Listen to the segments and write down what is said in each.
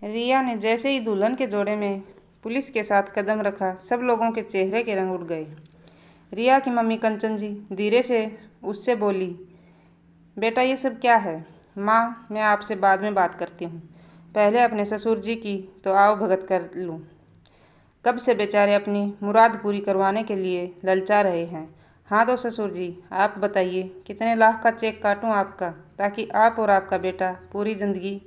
रिया ने जैसे ही दुल्हन के जोड़े में पुलिस के साथ कदम रखा, सब लोगों के चेहरे के रंग उड़ गए। रिया की मम्मी कंचन जी धीरे से उससे बोली, बेटा ये सब क्या है? माँ, मैं आपसे बाद में बात करती हूँ, पहले अपने ससुर जी की तो आओ भगत कर लूँ। कब से बेचारे अपनी मुराद पूरी करवाने के लिए ललचा रहे हैं। हाँ तो ससुर जी, आप बताइए कितने लाख का चेक काटूँ आपका, ताकि आप और आपका बेटा पूरी ज़िंदगी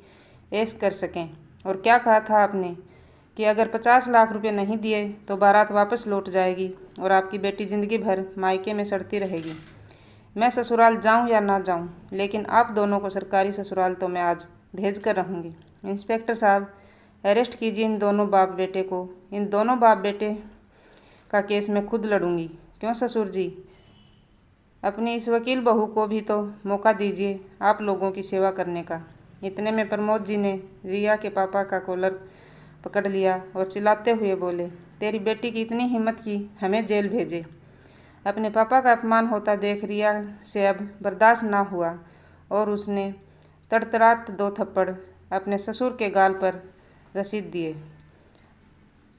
ऐश कर सकें। और क्या कहा था आपने कि अगर 50 लाख रुपए नहीं दिए तो बारात वापस लौट जाएगी और आपकी बेटी ज़िंदगी भर मायके में सड़ती रहेगी। मैं ससुराल जाऊं या ना जाऊं, लेकिन आप दोनों को सरकारी ससुराल तो मैं आज भेज कर रहूँगी। इंस्पेक्टर साहब, अरेस्ट कीजिए इन दोनों बाप बेटे को। इन दोनों बाप बेटे का केस मैं खुद लड़ूंगी। क्यों ससुर जी, अपनी इस वकील बहू को भी तो मौका दीजिए आप लोगों की सेवा करने का। इतने में प्रमोद जी ने रिया के पापा का कॉलर पकड़ लिया और चिल्लाते हुए बोले, तेरी बेटी की इतनी हिम्मत की हमें जेल भेजे। अपने पापा का अपमान होता देख रिया से अब बर्दाश्त ना हुआ और उसने तड़तड़ात 2 थप्पड़ अपने ससुर के गाल पर रसीद दिए।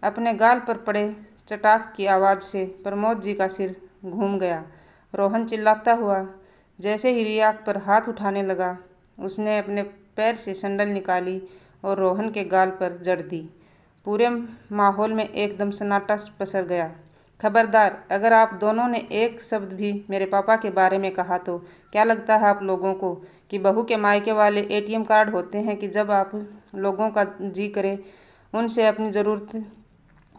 अपने गाल पर पड़े चटाक की आवाज़ से प्रमोद जी का सिर घूम गया। रोहन चिल्लाता हुआ जैसे ही रिया पर हाथ उठाने लगा, उसने अपने पैर से संडल निकाली और रोहन के गाल पर जड़ दी। पूरे माहौल में एकदम सन्नाटा पसर गया। खबरदार, अगर आप दोनों ने एक शब्द भी मेरे पापा के बारे में कहा तो क्या लगता है आप लोगों को कि बहू के मायके वाले एटीएम कार्ड होते हैं कि जब आप लोगों का जी करे उनसे अपनी ज़रूरत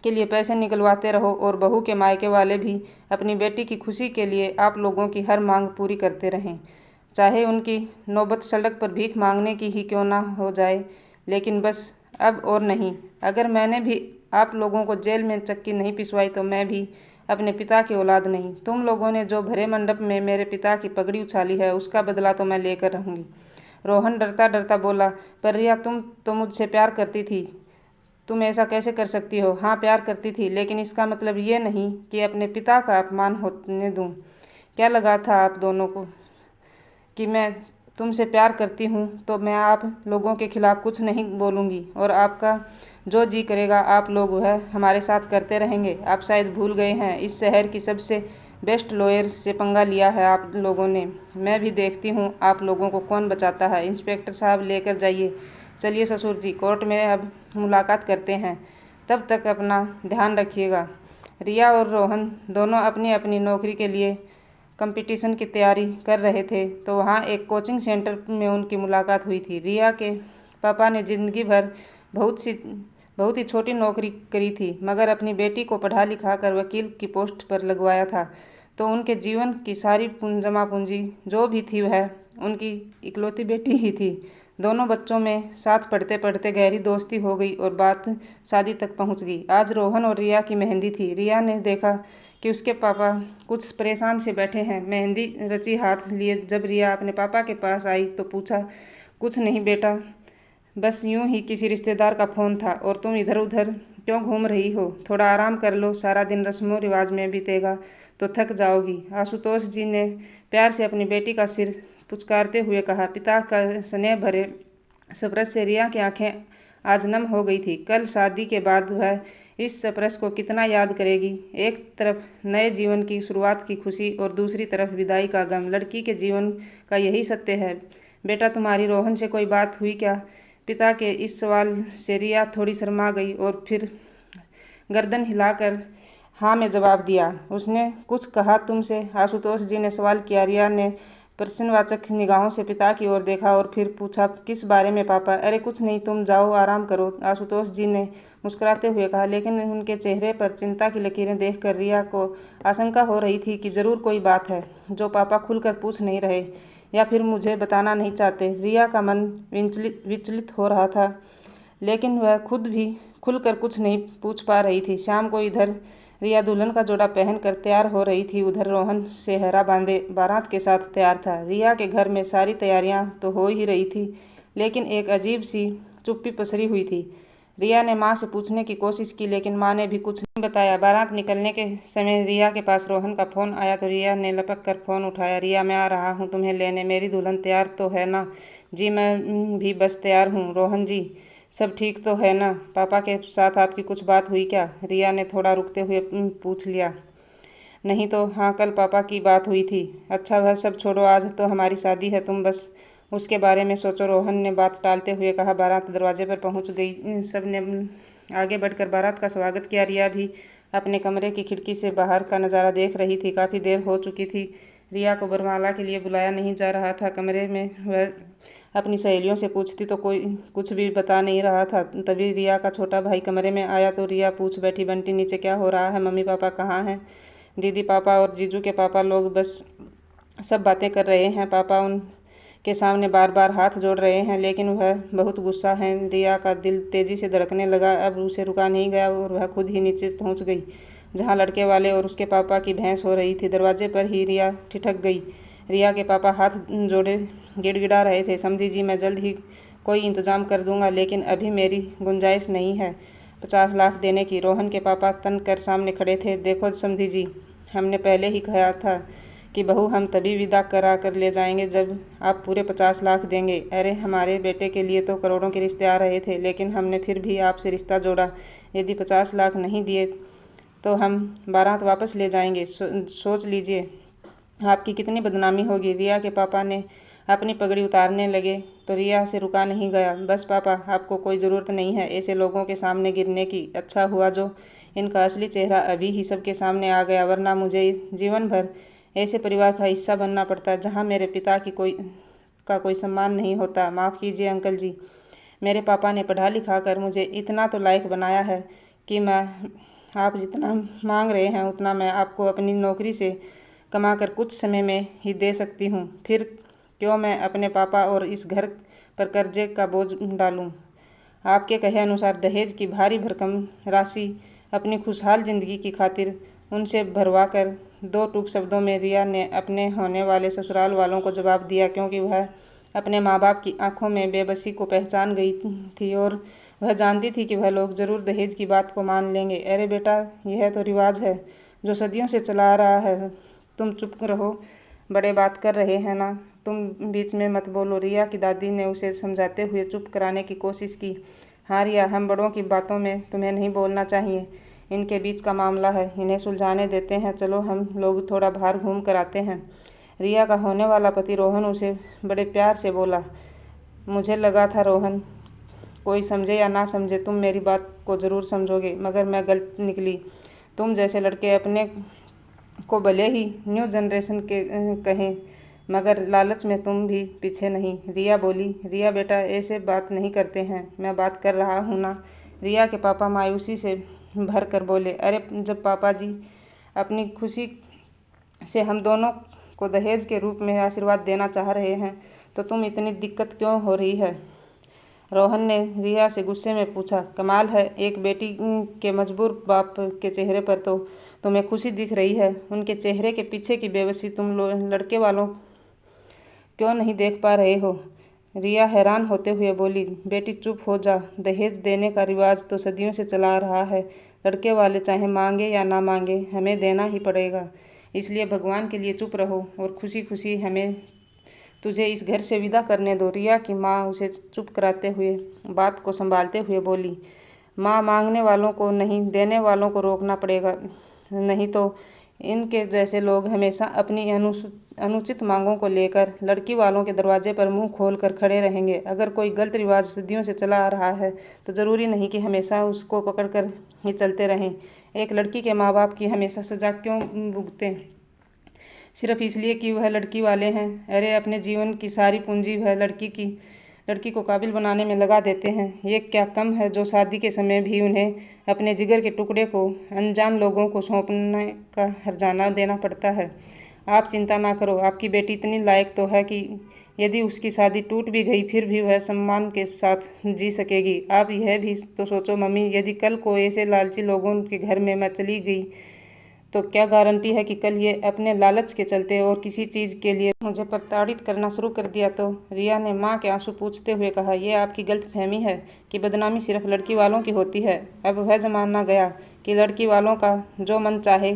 के लिए पैसे निकलवाते रहो और बहू के मायके वाले भी अपनी बेटी की खुशी के लिए आप लोगों की हर मांग पूरी करते रहें, चाहे उनकी नौबत सड़क पर भीख मांगने की ही क्यों ना हो जाए। लेकिन बस अब और नहीं। अगर मैंने भी आप लोगों को जेल में चक्की नहीं पिसवाई तो मैं भी अपने पिता की औलाद नहीं। तुम लोगों ने जो भरे मंडप में मेरे पिता की पगड़ी उछाली है उसका बदला तो मैं लेकर रहूँगी। रोहन डरता डरता बोला, पर रिया तुम तो मुझसे प्यार करती थी, तुम ऐसा कैसे कर सकती हो? हाँ प्यार करती थी, लेकिन इसका मतलब ये नहीं कि अपने पिता का अपमान होने दूँ। क्या लगा था आप दोनों को कि मैं तुमसे प्यार करती हूँ तो मैं आप लोगों के खिलाफ़ कुछ नहीं बोलूँगी और आपका जो जी करेगा आप लोग वह हमारे साथ करते रहेंगे। आप शायद भूल गए हैं, इस शहर की सबसे बेस्ट लॉयर से पंगा लिया है आप लोगों ने। मैं भी देखती हूँ आप लोगों को कौन बचाता है। इंस्पेक्टर साहब लेकर जाइए। चलिए ससुर जी, कोर्ट में अब मुलाकात करते हैं, तब तक अपना ध्यान रखिएगा। रिया और रोहन दोनों अपनी अपनी नौकरी के लिए कंपटीशन की तैयारी कर रहे थे तो वहाँ एक कोचिंग सेंटर में उनकी मुलाकात हुई थी। रिया के पापा ने ज़िंदगी भर बहुत ही छोटी नौकरी करी थी, मगर अपनी बेटी को पढ़ा लिखा कर वकील की पोस्ट पर लगवाया था, तो उनके जीवन की सारी जमा पूंजी जो भी थी वह उनकी इकलौती बेटी ही थी। दोनों बच्चों में साथ पढ़ते पढ़ते गहरी दोस्ती हो गई और बात शादी तक पहुंच गई। आज रोहन और रिया की मेहंदी थी। रिया ने देखा कि उसके पापा कुछ परेशान से बैठे हैं। मेहंदी रची हाथ लिए जब रिया अपने पापा के पास आई तो पूछा, कुछ नहीं बेटा, बस यूं ही किसी रिश्तेदार का फ़ोन था और तुम इधर उधर क्यों घूम रही हो? थोड़ा आराम कर लो, सारा दिन रस्मों रिवाज में बीतेगा तो थक जाओगी। आशुतोष जी ने प्यार से अपनी बेटी का सिर पुचकारते हुए कहा। पिता का स्नेह भरे स्पर्श से रिया की आंखें आज नम हो गई थी। कल शादी के बाद वह इस स्पर्श को कितना याद करेगी। एक तरफ नए जीवन की शुरुआत की खुशी और दूसरी तरफ विदाई का गम। लड़की के जीवन का यही सत्य है। बेटा, तुम्हारी रोहन से कोई बात हुई क्या? पिता के इस सवाल से रिया थोड़ी शर्मा गई और फिर गर्दन हिलाकर हाँ में जवाब दिया। उसने कुछ कहा तुमसे? आशुतोष जी ने सवाल किया। रिया ने प्रश्नवाचक निगाहों से पिता की ओर देखा और फिर पूछा, किस बारे में पापा? अरे कुछ नहीं, तुम जाओ आराम करो, आशुतोष जी ने मुस्कुराते हुए कहा। लेकिन उनके चेहरे पर चिंता की लकीरें देखकर रिया को आशंका हो रही थी कि जरूर कोई बात है जो पापा खुलकर पूछ नहीं रहे या फिर मुझे बताना नहीं चाहते। रिया का मन विचलित हो रहा था, लेकिन वह खुद भी खुलकर कुछ नहीं पूछ पा रही थी। शाम को इधर रिया दुल्हन का जोड़ा पहनकर तैयार हो रही थी, उधर रोहन सेहरा बांधे बारात के साथ तैयार था। रिया के घर में सारी तैयारियां तो हो ही रही थी, लेकिन एक अजीब सी चुप्पी पसरी हुई थी। रिया ने माँ से पूछने की कोशिश की, लेकिन माँ ने भी कुछ नहीं बताया। बारात निकलने के समय रिया के पास रोहन का फ़ोन आया तो रिया ने लपक कर फ़ोन उठाया। रिया, मैं आ रहा हूँ तुम्हें लेने। मेरी दुल्हन तैयार तो है ना? जी मैं भी बस तैयार हूँ रोहन जी। सब ठीक तो है ना? पापा के साथ आपकी कुछ बात हुई क्या? रिया ने थोड़ा रुकते हुए पूछ लिया। नहीं तो हाँ, कल पापा की बात हुई थी। अच्छा वह सब छोड़ो, आज तो हमारी शादी है, तुम बस उसके बारे में सोचो, रोहन ने बात टालते हुए कहा। बारात दरवाजे पर पहुंच गई। सब ने आगे बढ़कर बारात का स्वागत किया। रिया भी अपने कमरे की खिड़की से बाहर का नज़ारा देख रही थी। काफ़ी देर हो चुकी थी। रिया को वरमाला के लिए बुलाया नहीं जा रहा था। कमरे में वह अपनी सहेलियों से पूछती तो कोई कुछ भी बता नहीं रहा था। तभी रिया का छोटा भाई कमरे में आया तो रिया पूछ बैठी, बंटी नीचे क्या हो रहा है? मम्मी पापा कहाँ हैं? दीदी पापा और जीजू के पापा लोग बस सब बातें कर रहे हैं। पापा उनके सामने बार बार हाथ जोड़ रहे हैं, लेकिन वह बहुत गुस्सा है। रिया का दिल तेज़ी से धड़कने लगा। अब उसे रुका नहीं गया और वह खुद ही नीचे पहुंच गई, जहां लड़के वाले और उसके पापा की बहस हो रही थी। दरवाजे पर ही रिया ठिठक गई। रिया के पापा हाथ जोड़े गिड़गिड़ा रहे थे। समझी जी, मैं जल्द ही कोई इंतज़ाम कर दूंगा, लेकिन अभी मेरी गुंजाइश नहीं है 50 लाख देने की। रोहन के पापा तन कर सामने खड़े थे। देखो समधी जी, हमने पहले ही कहा था कि बहू हम तभी विदा करा कर ले जाएंगे जब आप पूरे 50 लाख देंगे। अरे हमारे बेटे के लिए तो करोड़ों के रिश्ते आ रहे थे, लेकिन हमने फिर भी आपसे रिश्ता जोड़ा। यदि 50 लाख नहीं दिए तो हम बारात वापस ले जाएंगे। सोच लीजिए आपकी कितनी बदनामी होगी। रिया के पापा ने अपनी पगड़ी उतारने लगे तो रिया से रुका नहीं गया। बस पापा, आपको कोई ज़रूरत नहीं है ऐसे लोगों के सामने गिरने की। अच्छा हुआ जो इनका असली चेहरा अभी ही सबके सामने आ गया, वरना मुझे जीवन भर ऐसे परिवार का हिस्सा बनना पड़ता जहां मेरे पिता की कोई सम्मान नहीं होता। माफ़ कीजिए अंकल जी, मेरे पापा ने पढ़ा लिखा कर मुझे इतना तो लायक बनाया है कि मैं आप जितना मांग रहे हैं उतना मैं आपको अपनी नौकरी से कमा कर कुछ समय में ही दे सकती हूँ। फिर क्यों मैं अपने पापा और इस घर पर कर्जे का बोझ डालूँ? आपके कहे अनुसार दहेज की भारी भरकम राशि अपनी खुशहाल जिंदगी की खातिर उनसे भरवा कर दो टूक शब्दों में रिया ने अपने होने वाले ससुराल वालों को जवाब दिया, क्योंकि वह अपने माँ बाप की आंखों में बेबसी को पहचान गई थी और वह जानती थी कि वह लोग जरूर दहेज की बात को मान लेंगे। अरे बेटा, यह तो रिवाज है जो सदियों से चला आ रहा है। तुम चुप रहो, बड़े बात कर रहे हैं ना, तुम बीच में मत बोलो। रिया की दादी ने उसे समझाते हुए चुप कराने की कोशिश की। हाँ रिया, हम बड़ों की बातों में तुम्हें नहीं बोलना चाहिए। इनके बीच का मामला है, इन्हें सुलझाने देते हैं। चलो हम लोग थोड़ा बाहर घूम कर आते हैं। रिया का होने वाला पति रोहन उसे बड़े प्यार से बोला। मुझे लगा था रोहन, कोई समझे या ना समझे तुम मेरी बात को ज़रूर समझोगे, मगर मैं गलत निकली। तुम जैसे लड़के अपने को भले ही न्यू जनरेशन के कहें, मगर लालच में तुम भी पीछे नहीं। रिया बोली। रिया बेटा, ऐसे बात नहीं करते हैं, मैं बात कर रहा हूँ ना। रिया के पापा मायूसी से भर कर बोले। अरे जब पापा जी अपनी खुशी से हम दोनों को दहेज के रूप में आशीर्वाद देना चाह रहे हैं तो तुम इतनी दिक्कत क्यों हो रही है? रोहन ने रिया से गुस्से में पूछा। कमाल है, एक बेटी के मजबूर बाप के चेहरे पर तो तुम्हें खुशी दिख रही है, उनके चेहरे के पीछे की बेबसी तुम लड़के वालों क्यों नहीं देख पा रहे हो? रिया हैरान होते हुए बोली। बेटी चुप हो जा, दहेज देने का रिवाज तो सदियों से चला आ रहा है। लड़के वाले चाहे मांगे या ना मांगे, हमें देना ही पड़ेगा। इसलिए भगवान के लिए चुप रहो और खुशी खुशी हमें तुझे इस घर से विदा करने दो। रिया की माँ उसे चुप कराते हुए बात को संभालते हुए बोली। माँ, मांगने वालों को नहीं, देने वालों को रोकना पड़ेगा, नहीं तो इनके जैसे लोग हमेशा अपनी अनुचित मांगों को लेकर लड़की वालों के दरवाजे पर मुंह खोल कर खड़े रहेंगे। अगर कोई गलत रिवाज सदियों से चला आ रहा है तो ज़रूरी नहीं कि हमेशा उसको पकड़ कर ही चलते रहें। एक लड़की के माँ बाप की हमेशा सजा क्यों भुगतें, सिर्फ इसलिए कि वह लड़की वाले हैं? अरे अपने जीवन की सारी पूंजी वह लड़की को काबिल बनाने में लगा देते हैं। ये क्या कम है जो शादी के समय भी उन्हें अपने जिगर के टुकड़े को अनजान लोगों को सौंपने का हर्जाना देना पड़ता है। आप चिंता ना करो, आपकी बेटी इतनी लायक तो है कि यदि उसकी शादी टूट भी गई फिर भी वह सम्मान के साथ जी सकेगी। आप यह भी तो सोचो मम्मी, यदि कल को ऐसे लालची लोगों के घर में मैं चली गई तो क्या गारंटी है कि कल ये अपने लालच के चलते और किसी चीज़ के लिए मुझे प्रताड़ित करना शुरू कर दिया तो? रिया ने माँ के आंसू पूछते हुए कहा। यह आपकी गलतफहमी है कि बदनामी सिर्फ लड़की वालों की होती है। अब वह जमाना गया कि लड़की वालों का जो मन चाहे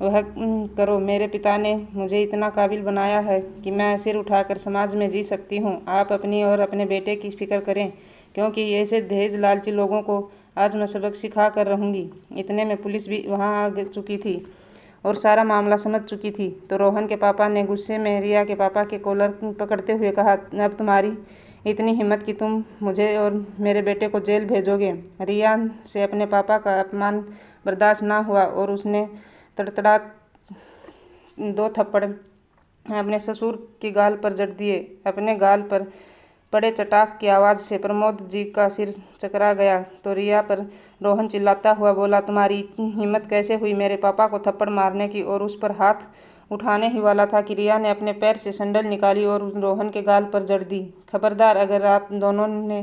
वह करो। मेरे पिता ने मुझे इतना काबिल बनाया है कि मैं सिर उठाकर समाज में जी सकती हूँ। आप अपनी और अपने बेटे की फिक्र करें, क्योंकि ऐसे दहेज लालची लोगों को आज मैं सबक सिखा कर रहूँगी। इतने में पुलिस भी वहाँ आ चुकी थी और सारा मामला समझ चुकी थी। तो रोहन के पापा ने गुस्से में रिया के पापा के कॉलर पकड़ते हुए कहा, अब तुम्हारी इतनी हिम्मत कि तुम मुझे और मेरे बेटे को जेल भेजोगे। रिया से अपने पापा का अपमान बर्दाश्त ना हुआ और उसने तड़तड़ा 2 थप्पड़ अपने ससुर की गाल पर जड़ दिए। अपने गाल पर पड़े चटाक की आवाज़ से प्रमोद जी का सिर चकरा गया तो रिया पर रोहन चिल्लाता हुआ बोला, तुम्हारी हिम्मत कैसे हुई मेरे पापा को थप्पड़ मारने की। और उस पर हाथ उठाने ही वाला था कि रिया ने अपने पैर से सैंडल निकाली और रोहन के गाल पर जड़ दी। खबरदार, अगर आप दोनों ने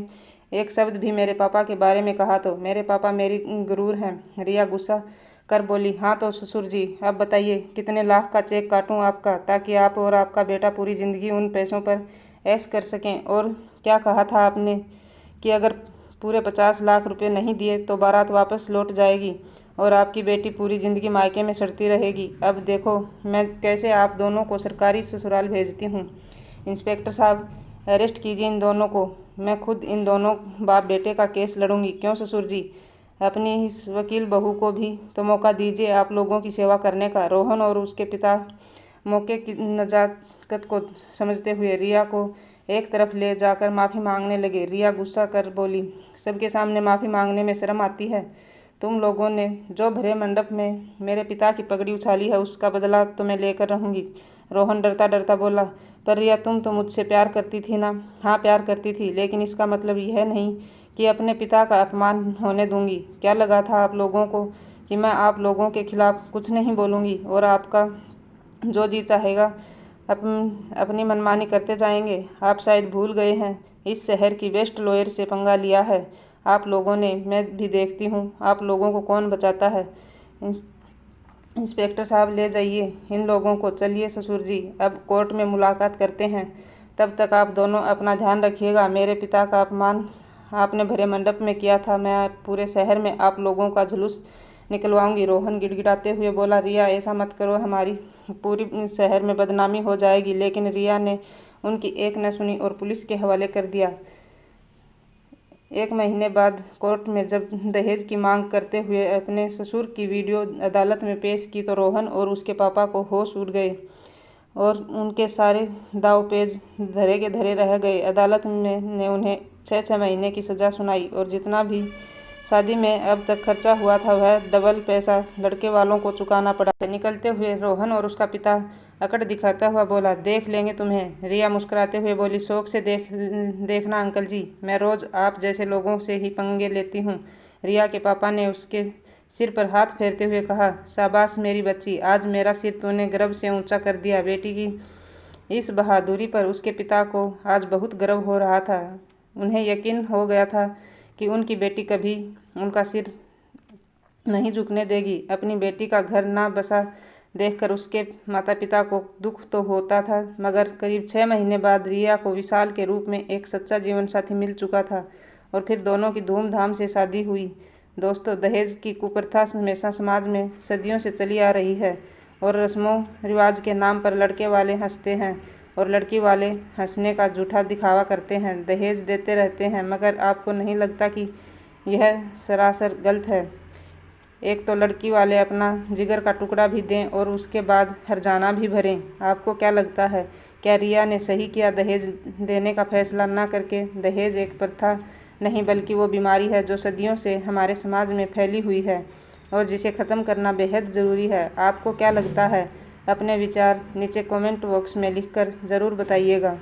एक शब्द भी मेरे पापा के बारे में कहा तो। मेरे पापा मेरी गुरूर हैं। रिया गुस्सा कर बोली, हाँ तो ससुर जी, अब बताइए कितने लाख का चेक काटूं आपका, ताकि आप और आपका बेटा पूरी ज़िंदगी उन पैसों पर ऐश कर सकें। और क्या कहा था आपने कि अगर पूरे 50 लाख रुपए नहीं दिए तो बारात वापस लौट जाएगी और आपकी बेटी पूरी ज़िंदगी मायके में सड़ती रहेगी। अब देखो मैं कैसे आप दोनों को सरकारी ससुराल भेजती हूँ। इंस्पेक्टर साहब, अरेस्ट कीजिए इन दोनों को। मैं खुद इन दोनों बाप बेटे का केस लड़ूंगी। क्यों ससुर जी, अपनी इस वकील बहू को भी तो मौका दीजिए आप लोगों की सेवा करने का। रोहन और उसके पिता मौके की नजाकत को समझते हुए रिया को एक तरफ ले जाकर माफ़ी मांगने लगे। रिया गुस्सा कर बोली, सबके सामने माफ़ी मांगने में शर्म आती है। तुम लोगों ने जो भरे मंडप में मेरे पिता की पगड़ी उछाली है उसका बदला तो मैं लेकर रहूँगी। रोहन डरता डरता बोला, पर रिया तुम तो मुझसे प्यार करती थी ना। हाँ प्यार करती थी, लेकिन इसका मतलब यह नहीं कि अपने पिता का अपमान होने दूंगी। क्या लगा था आप लोगों को कि मैं आप लोगों के खिलाफ कुछ नहीं बोलूँगी और आपका जो जी चाहेगा अपनी मनमानी करते जाएंगे। आप शायद भूल गए हैं इस शहर की बेस्ट लॉयर से पंगा लिया है आप लोगों ने। मैं भी देखती हूँ आप लोगों को कौन बचाता है। इंस्पेक्टर साहब, ले जाइए इन लोगों को। चलिए ससुर जी, अब कोर्ट में मुलाकात करते हैं। तब तक आप दोनों अपना ध्यान रखिएगा। मेरे पिता का अपमान आपने भरे मंडप में किया था। मैं पूरे शहर में आप लोगों का जुलूस निकलवाऊंगी। रोहन गिड़गिड़ाते हुए बोला, रिया ऐसा मत करो, हमारी पूरी शहर में बदनामी हो जाएगी। लेकिन रिया ने उनकी एक न सुनी और पुलिस के हवाले कर दिया। 1 महीने बाद कोर्ट में जब दहेज की मांग करते हुए अपने ससुर की वीडियो अदालत में पेश की तो रोहन और उसके पापा को होश उड़ गए और उनके सारे दावपेच धरे के धरे रह गए। अदालत ने उन्हें 6-6 महीने की सज़ा सुनाई और जितना भी शादी में अब तक खर्चा हुआ था वह डबल पैसा लड़के वालों को चुकाना पड़ा। निकलते हुए रोहन और उसका पिता अकड़ दिखाता हुआ बोला, देख लेंगे तुम्हें। रिया मुस्कुराते हुए बोली, शौक से देखना अंकल जी, मैं रोज़ आप जैसे लोगों से ही पंगे लेती हूँ। रिया के पापा ने उसके सिर पर हाथ फेरते हुए कहा, शाबाश मेरी बच्ची, आज मेरा सिर तूने गर्व से ऊंचा कर दिया। बेटी की इस बहादुरी पर उसके पिता को आज बहुत गर्व हो रहा था। उन्हें यकीन हो गया था कि उनकी बेटी कभी उनका सिर नहीं झुकने देगी। अपनी बेटी का घर ना बसा देखकर उसके माता पिता को दुख तो होता था, मगर करीब 6 महीने बाद रिया को विशाल के रूप में एक सच्चा जीवन साथी मिल चुका था और फिर दोनों की धूमधाम से शादी हुई। दोस्तों, दहेज की कुप्रथा हमेशा समाज में सदियों से चली आ रही है और रस्मों रिवाज के नाम पर लड़के वाले हंसते हैं और लड़की वाले हंसने का झूठा दिखावा करते हैं, दहेज देते रहते हैं। मगर आपको नहीं लगता कि यह सरासर गलत है? एक तो लड़की वाले अपना जिगर का टुकड़ा भी दें और उसके बाद हर्जाना भी भरें। आपको क्या लगता है, क्या रिया ने सही किया दहेज देने का फैसला ना करके? दहेज एक प्रथा नहीं बल्कि वो बीमारी है जो सदियों से हमारे समाज में फैली हुई है और जिसे ख़त्म करना बेहद ज़रूरी है। आपको क्या लगता है? अपने विचार नीचे कमेंट बॉक्स में लिखकर ज़रूर बताइएगा।